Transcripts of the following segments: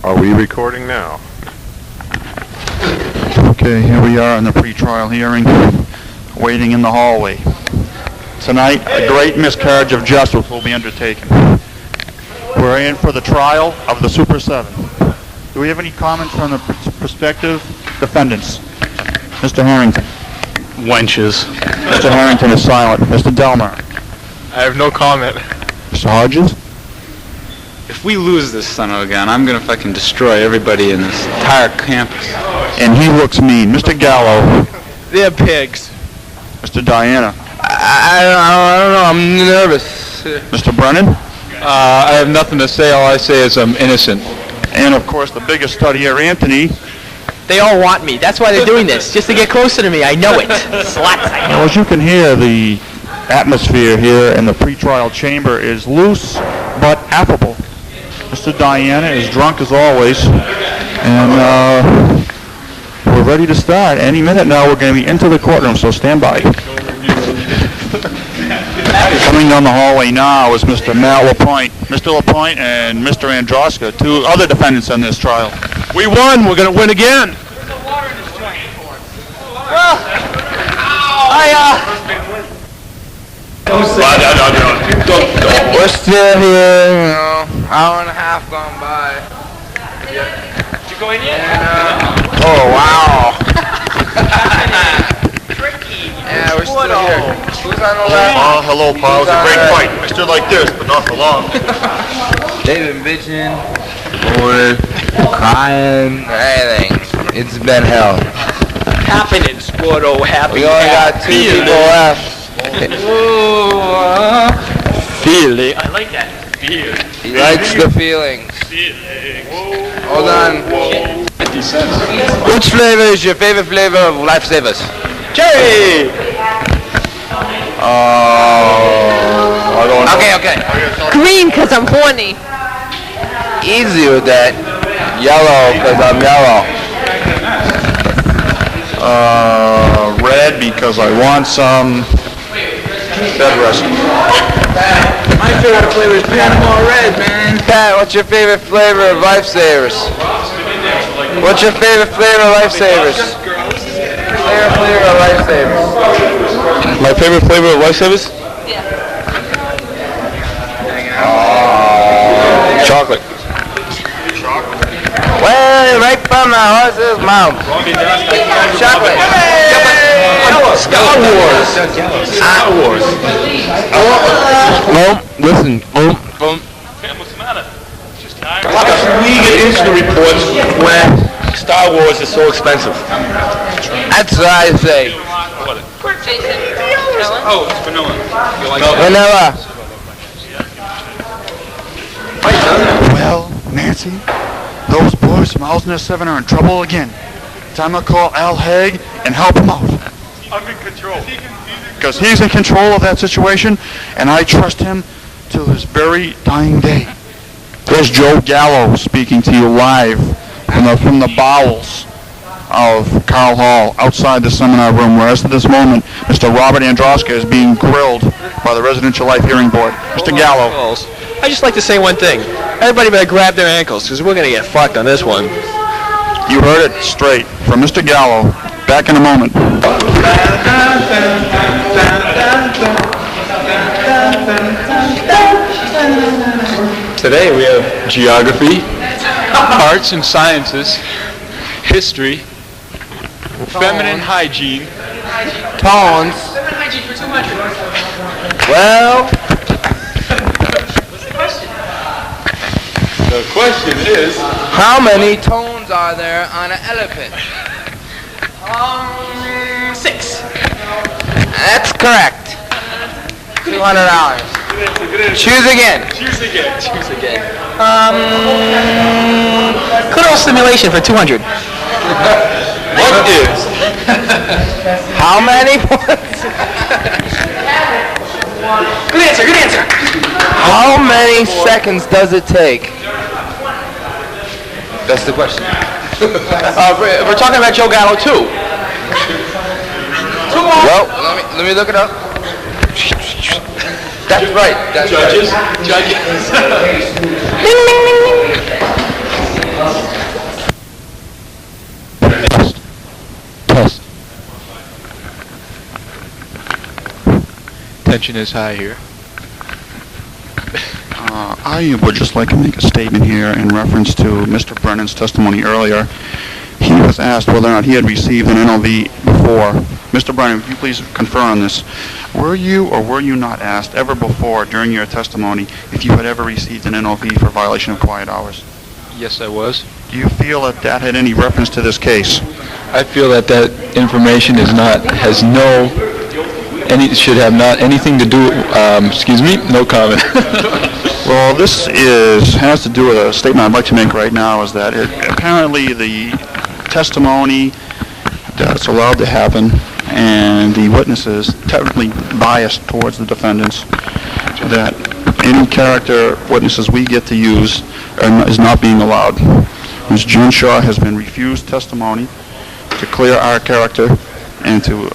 Are we recording now? Okay, here we are in the pre-trial hearing, waiting in the hallway. Tonight, a great miscarriage of justice will be undertaken. We're in for the trial of the Super 7. Do we have any comments from the prospective defendants? Mr. Harrington. Wenches. Mr. Harrington is silent. Mr. Delmar. I have no comment. Mr. Hodges. If we lose this son of a gun, I'm gonna fucking destroy everybody in this entire campus. And he looks mean. Mr. Gallo. They're pigs. Mr. Diana. I don't know. I'm nervous. Mr. Brennan. I have nothing to say. All I say is I'm innocent. And of course, the biggest stud here, Anthony. They all want me. That's why they're doing this, just to get closer to me. I know it. Sluts, I know. Well, as you can hear, the atmosphere here in the pretrial chamber is loose but affable. Mr. Diana is drunk as always, and we're ready to start. Any minute now, we're going to be into the courtroom, so stand by. Coming down the hallway now is Mr. Matt LaPointe. Mr. LaPointe and Mr. Androska, two other defendants on this trial. We won. We're going to win again. We're still here, hour and a half gone by. Did you go in yet? Oh, wow. Tricky. Yeah, we're still here. Who's on the left? Oh, hello, pal. It was a great fight. I stood like this, but not for long. They've been bitching, moaning, crying, everything. It's been hell. Happening, Squirtle. Happy. We only got two people left. Feeling. I like that. Feeling. He likes the feelings. Hold on. 50 cents. Which flavor is your favorite flavor of Lifesavers? Cherry. I don't know. Okay. Green, because I'm horny. Easy with that. Yellow, because I'm yellow. Red, because I want some bed rest. My favorite flavor is Panama Red, man. Pat, what's your favorite flavor of Lifesavers? What's your favorite flavor of Lifesavers? Favorite flavor of Lifesavers? My favorite flavor of Lifesavers? Chocolate. Well, right from the horse's mouth. Chocolate. Star Wars. Star Wars. Listen. What's the matter? Just tired. We get incident reports where Star Wars is so expensive. That's what I say. Oh, it's vanilla. You like Vanilla. Well, Nancy, those boys from House 7 are in trouble again. Time to call Al Haig and help him out. I'm in control. Because he's in control of that situation, and I trust him till his very dying day. There's Joe Gallo speaking to you live from the bowels of Carl Hall outside the seminar room, whereas at this moment, Mr. Robert Androska is being grilled by the Residential Life Hearing Board. Mr. Gallo. I just like to say one thing. Everybody better grab their ankles, because we're going to get fucked on this one. You heard it straight from Mr. Gallo. Back in a moment. Today we have geography, arts and sciences, history, feminine hygiene, Tones. Feminine hygiene for 200. Well, the question is, how many tones are there on an elephant? 6. That's correct. $200. Choose again. Choose again. Clitoral stimulation for 200. what is How many points? Good answer. How many seconds does it take? That's the question. We're talking about Joe Gallo, too. Well, let me look it up. That's right. That's judges? Right. Judges. tension is high here. I would just like to make a statement here in reference to Mr. Brennan's testimony earlier. He was asked whether or not he had received an NOV before. Mr. Brennan, would you please confirm on this? Were you or were you not asked ever before during your testimony if you had ever received an NOV for violation of quiet hours? Yes, I was. Do you feel that that had any reference to this case? I feel that information should have not anything to do, no comment. Well, this has to do with a statement I'd like to make right now, is that apparently the testimony that's allowed to happen and the witnesses technically biased towards the defendants, that any character witnesses we get to use is not being allowed. Ms. Junshaw has been refused testimony to clear our character and to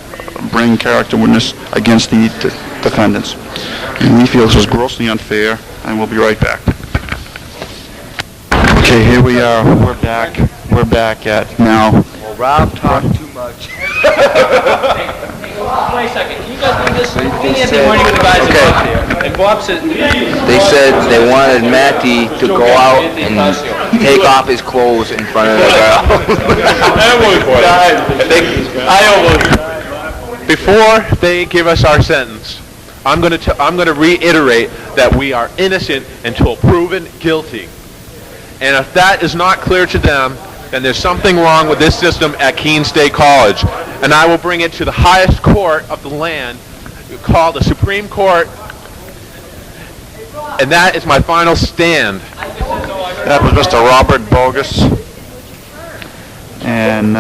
bring character witness against the defendants. And we feel this is grossly unfair, and we'll be right back. Okay, here we are. We're back. We're back at now. Well, Rob talked too much. Wait a second. Can you guys do this? Anthony, one of the guys is up here. And Bob said... They said they wanted Matty to go out and take off his clothes in front of the girl. Before they give us our sentence, I'm going to reiterate that we are innocent until proven guilty. And if that is not clear to them, then there's something wrong with this system at Keene State College. And I will bring it to the highest court of the land, called the Supreme Court. And that is my final stand. That was Mr. Robert Bogus. And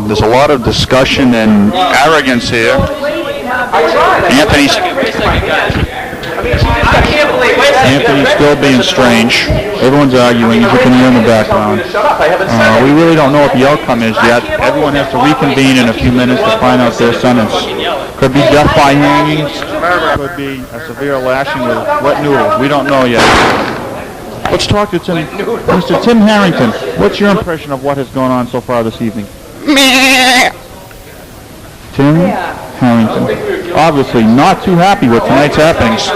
there's a lot of discussion and arrogance here. Anthony's still being strange. Everyone's arguing, as you can hear in the background. We really don't know what the outcome is yet. Everyone has to reconvene in a few minutes to find out their sentence. Could be death by hanging, could be a severe lashing with wet noodles. We don't know yet. Let's talk to Tim. Mr. Tim Harrington, what's your impression of what has gone on so far this evening? Tim Harrington. Obviously not too happy with tonight's happenings.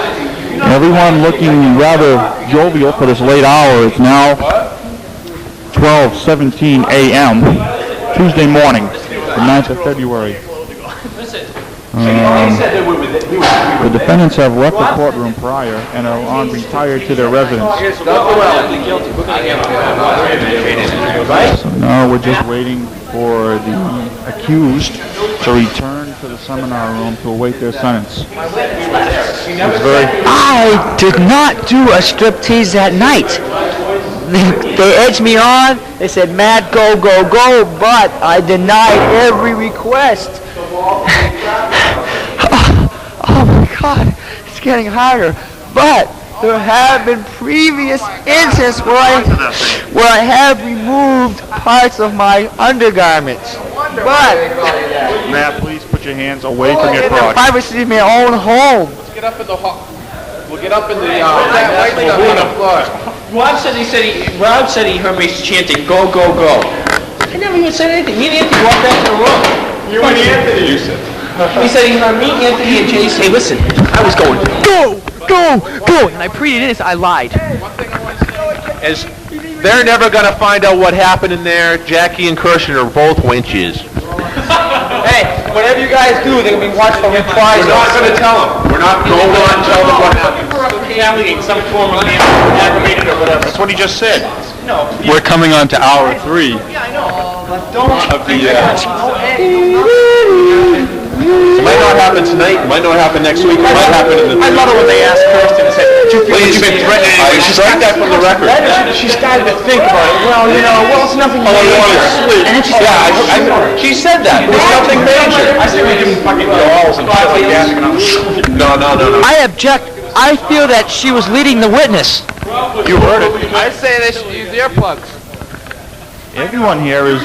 Everyone looking rather jovial for this late hour. It's now 12:17 a.m. Tuesday morning, the 9th of February. The defendants have left the courtroom prior and are on retired to their residence. So now we're just waiting for the accused to return to the seminar room to await their sentence. I did not do a striptease that night. They edged me on. They said, Matt, go, go, go, but I denied every request. Oh my God, it's getting harder. But there have been previous instances where I have removed parts of my undergarments. But Matt, please put your hands away from your crotch. privacy of my own home. Let's get up in the hall. We'll get up in the... Rob said he heard me chanting, go, go, go. I never even said anything. Me and Anthony walked back to the room. You and Anthony, you said. He said he heard me, Anthony, and Jason. Hey, listen, I was going, go, go, go, and I pleaded in this, I lied. Is they're never going to find out what happened in there. Jackie and Kirsten are both winches. Hey, whatever you guys do, they're going to be watched for reprisals. We're not going to tell them. We're not going to tell them what happened. In some form of aggravated or whatever. That's what he just said. No. We're coming on to hour 3 Yeah, I know. But don't. of the... It might not happen tonight. It might not happen next week. It might happen in the... I love it when they ask Kirsten and say, Please, you've been threatening. Strike that from the record. she started to think about it. Well, it's nothing major. And then she said, She said that. There's nothing major. I said we give them fucking dolls and shit like that. No. I object. I feel that she was leading the witness. You heard it. I say they should use earplugs. Everyone here is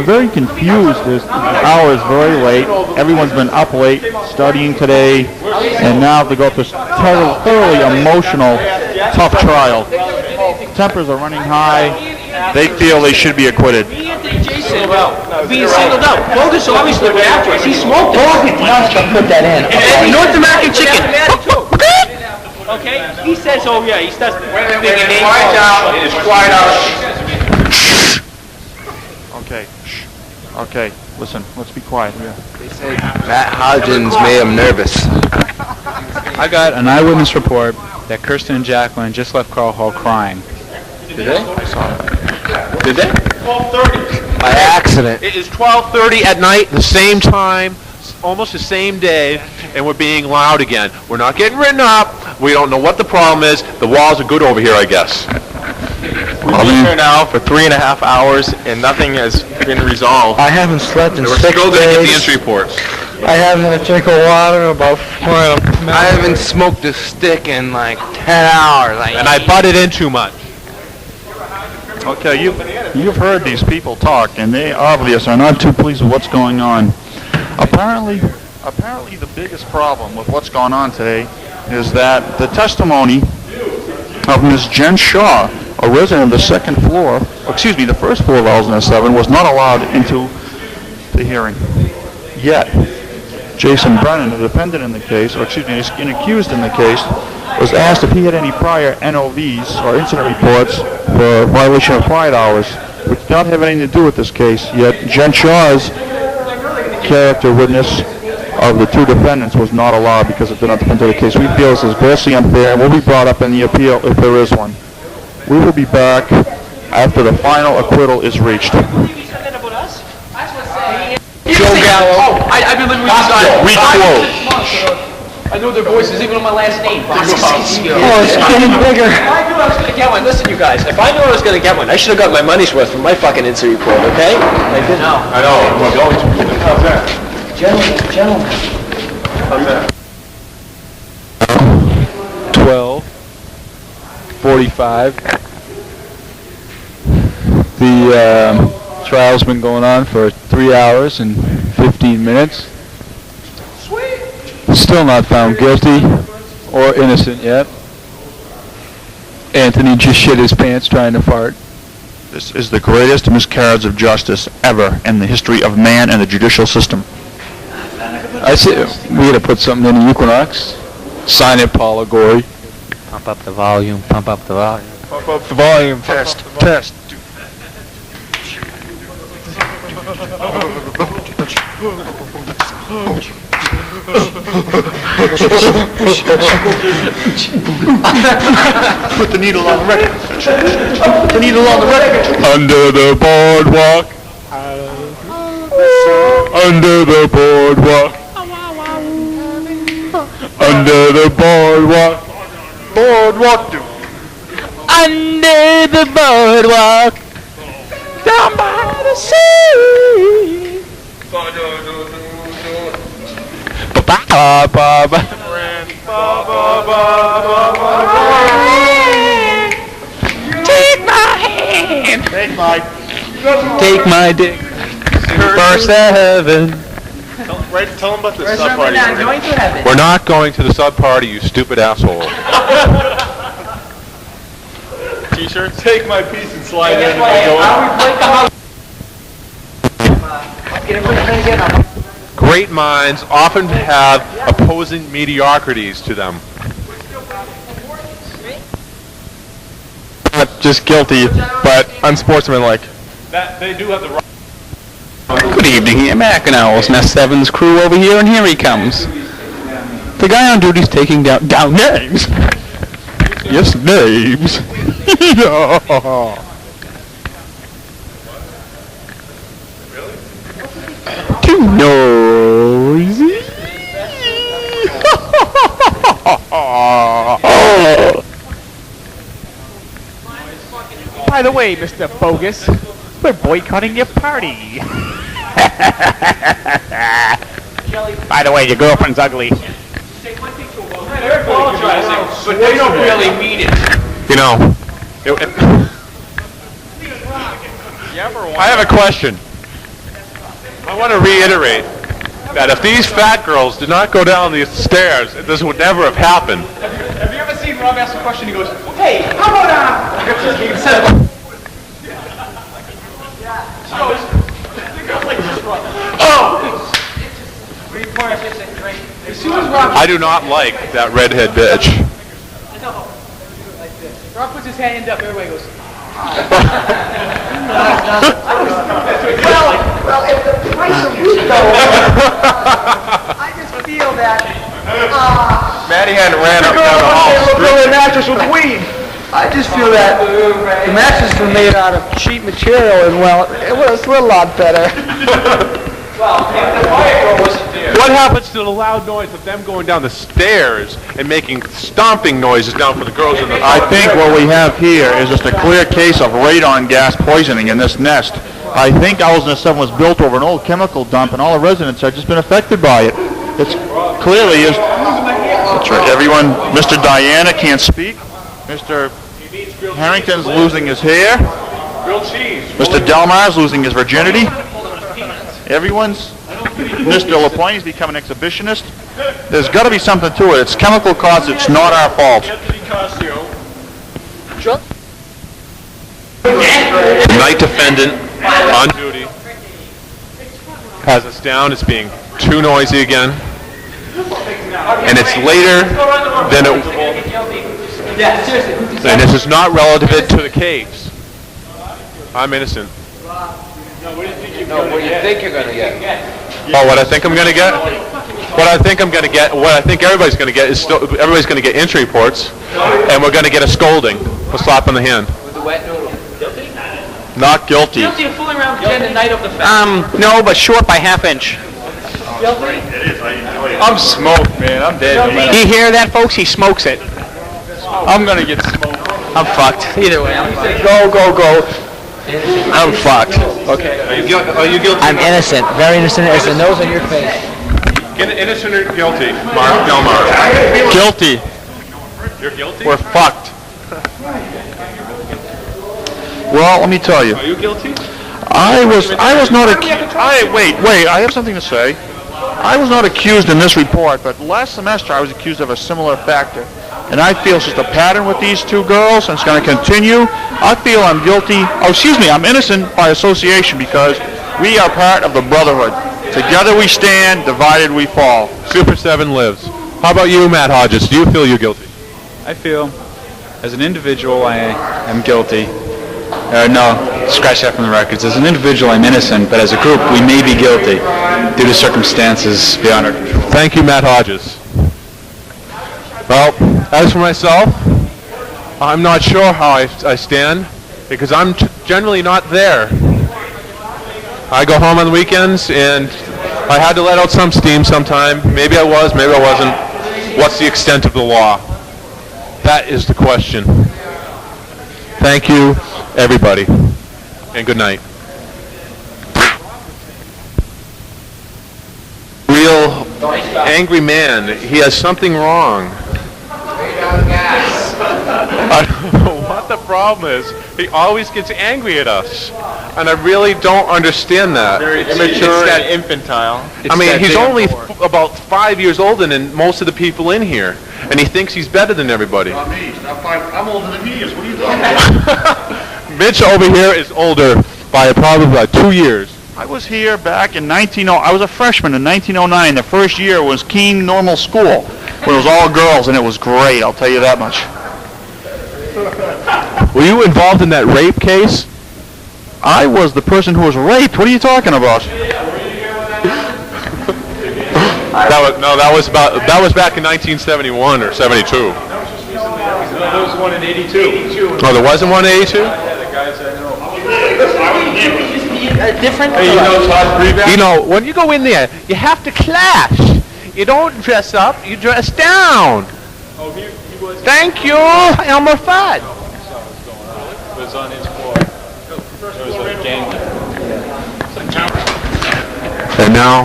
very confused. The hour is very late. Everyone's been up late studying today, and now they go through this thoroughly emotional, tough trial. Tempers are running high. they feel they should be acquitted. Me, Anthony, Jason, being singled out. Bogus obviously went after us. He smoked it. Put that in. And North American chicken. Okay? He says, oh yeah, he starts thinking names. Quiet down. It is quiet out. Okay. Shh. Okay. Listen. Let's be quiet here. They say Matt Hodgins made him nervous. I got an eyewitness report that Kirsten and Jacqueline just left Carl Hall crying. Did they? Did they? 12:30. By accident. It is 12:30 at night, the same time, almost the same day, and we're being loud again. We're not getting written up. We don't know what the problem is. The walls are good over here, I guess. We've been here now for 3.5 hours, and nothing has been resolved. I haven't slept in We're 6 still going to get the days. entry reports. I haven't had a drink of water in about 4 I haven't smoked a stick in like 10 hours. And I butted in too much. Okay, you've heard these people talk, and they obviously are not too pleased with what's going on. Apparently the biggest problem with what's going on today is that the testimony of Ms. Jen Shaw, a resident of the the first floor of Ellesmere 7, was not allowed into the hearing. Yet, Jason Brennan, the defendant in the case, an accused in the case, was asked if he had any prior NOVs or incident reports for violation of quiet hours, which did not have anything to do with this case. Yet Jen Shaw's character witness of the two defendants was not allowed because it did not depend on the case. We feel this is grossly unfair and will be brought up in the appeal if there is one. We will be back after the final acquittal is reached. Joe Gallo. Oh, I've been living with these guys. We quote. I know their voices, even on my last name. Oh, it's getting bigger. If I knew I was going to get one, listen, you guys. If I knew I was going to get one, I should have got my money's worth from my fucking incident report, okay? I didn't. I know. We're going to. How's that? Gentlemen. How's that? 12:45. The trial's been going on for 3 hours and 15 minutes. Still not found guilty or innocent yet. Anthony just shit his pants trying to fart. This is the greatest miscarriage of justice ever in the history of man and the judicial system. I say we gotta put something in the Equinox. Sign it, Paula Gorey. Pump up the volume, pump up the volume. Pump up the volume. Test. Put the needle on the record. The needle on the record. Under the boardwalk. Under the boardwalk. Under the boardwalk. Boardwalk do. Under the boardwalk. Down by the sea. Take my hand. Take my dick. First to heaven. Tell them about the sub party. We're not going to the sub party, you stupid asshole. T-shirt. Take my piece and slide in and go on. Great minds often have opposing mediocrities to them. Not just guilty, but unsportsmanlike. That they do have the right. Good evening, American Owl's Nest 7's crew over here, and here he comes. The guy on duty's taking down names. Yes, names. Too noisy. By the way, Mr. Bogus, we're boycotting your party. By the way, your girlfriend's ugly. They're apologizing, but they don't really mean it. You know, I have a question. I want to reiterate that if these fat girls did not go down these stairs, this would never have happened. Have you ever seen Rob ask a question? He goes, "Hey, how about I do not like that redhead bitch. Rob puts his hand up, everybody goes. Well, if the price of wheat go up, I just feel that, Matty had ran up they down the hall. look really mattress with weed. I just feel that the mattresses were made out of cheap material, and well, it was a lot better. What happens to the loud noise of them going down the stairs and making stomping noises down for the girls in the... I think what we have here is just a clear case of radon gas poisoning in this nest. I think Owlsnest 7 was built over an old chemical dump, and all the residents have just been affected by it. It's clearly is. That's right. Everyone, Mr. Diana can't speak. Mr. Harrington's losing his hair. Grilled cheese. Mr. Delmar's losing his virginity. Everyone's. Mr. LaPointe's become an exhibitionist. There's got to be something to it. It's chemical cause. It's not our fault. The night defendant on duty has us down as being too noisy again, and it's later than it. And this is not relative to the case. I'm innocent. No, what do you think you're gonna get? Oh, what I think I'm going to get? What I think I'm going to get, what I think everybody's going to get is still, everybody's going to get injury reports, and we're going to get a scolding, a slap on the hand. With the wet noodle. Not guilty. Guilty of fooling around with Jen the night of the fact. No, but short by half inch. I'm smoked, man. I'm dead. You hear that, folks? He smokes it. I'm gonna get smoked. I'm fucked. Either way. Go. I'm fucked. Okay. Are you guilty? I'm innocent, very innocent as the nose on your face. Innocent or guilty? Mark Delmar. Guilty. You're guilty? We're fucked. Well, let me tell you. Are you guilty? I was not wait, I have something to say. I was not accused in this report, but last semester I was accused of a similar factor. And I feel it's just a pattern with these two girls, and it's going to continue. I feel I'm guilty. I'm innocent by association because we are part of the brotherhood. Together we stand, divided we fall. Super 7 lives. How about you, Matt Hodges? Do you feel you're guilty? I feel, as an individual, I am guilty. No, scratch that from the records. As an individual, I'm innocent, but as a group, we may be guilty due to circumstances beyond our control. Thank you, Matt Hodges. Well, as for myself, I'm not sure how I stand because I'm generally not there. I go home on the weekends and I had to let out some steam sometime. Maybe I was, maybe I wasn't. What's the extent of the law? That is the question. Thank you, everybody, and good night. Real angry man. He has something wrong. I don't know what the problem is. He always gets angry at us, and I really don't understand that. Very immature. It's that infantile. I mean, he's only about 5 years older than most of the people in here, and he thinks he's better than everybody. Not me. I'm older than he is. What are you talking about? Mitch over here is older by probably 2 years. I was here back in I was a freshman in 1909. The first year was Keene Normal School, when it was all girls, and it was great, I'll tell you that much. Were you involved in that rape case? I was the person who was raped. What are you talking about? That was back in 1971 or 72. There was one in 82. Oh, there wasn't one in 82? Yeah, the guys I know. Different. Hey, you know Todd Breback? You know, when you go in there, you have to clash. You don't dress up, you dress down. Oh, he was. Thank you, Elmer Fudd. It was on his floor. It was a gang. And now,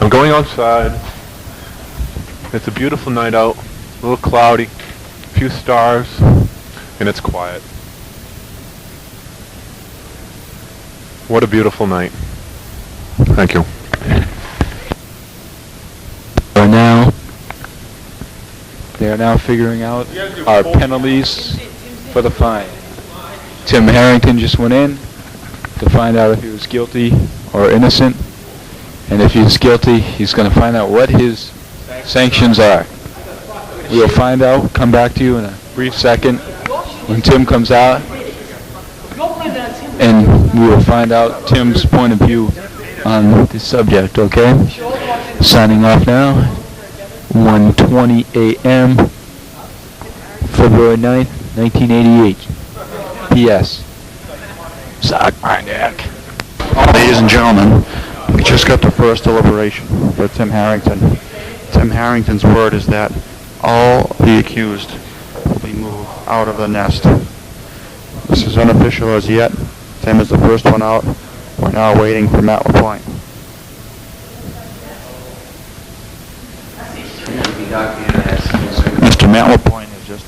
I'm going outside. It's a beautiful night out, a little cloudy, a few stars, and it's quiet. What a beautiful night. Thank you. They are now figuring out our penalties for the fine. Tim Harrington just went in to find out if he was guilty or innocent. And if he's guilty, he's going to find out what his sanctions are. We'll find out, come back to you in a brief second when Tim comes out, and we will find out Tim's point of view on the subject, okay? Signing off now, 1:20 a.m., February 9th, 1988. P.S. Suck my dick. Ladies and gentlemen, we just got the first deliberation for Tim Harrington. Tim Harrington's word is that all the accused will be moved out of the nest. This is unofficial as yet. Tim is the first one out. We're now waiting for Matt LaPointe. Mr. Matt LaPointe has just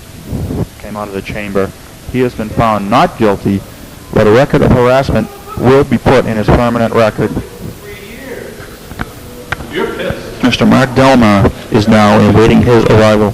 came out of the chamber. He has been found not guilty, but a record of harassment will be put in his permanent record. Mr. Mark Delmar is now awaiting his arrival.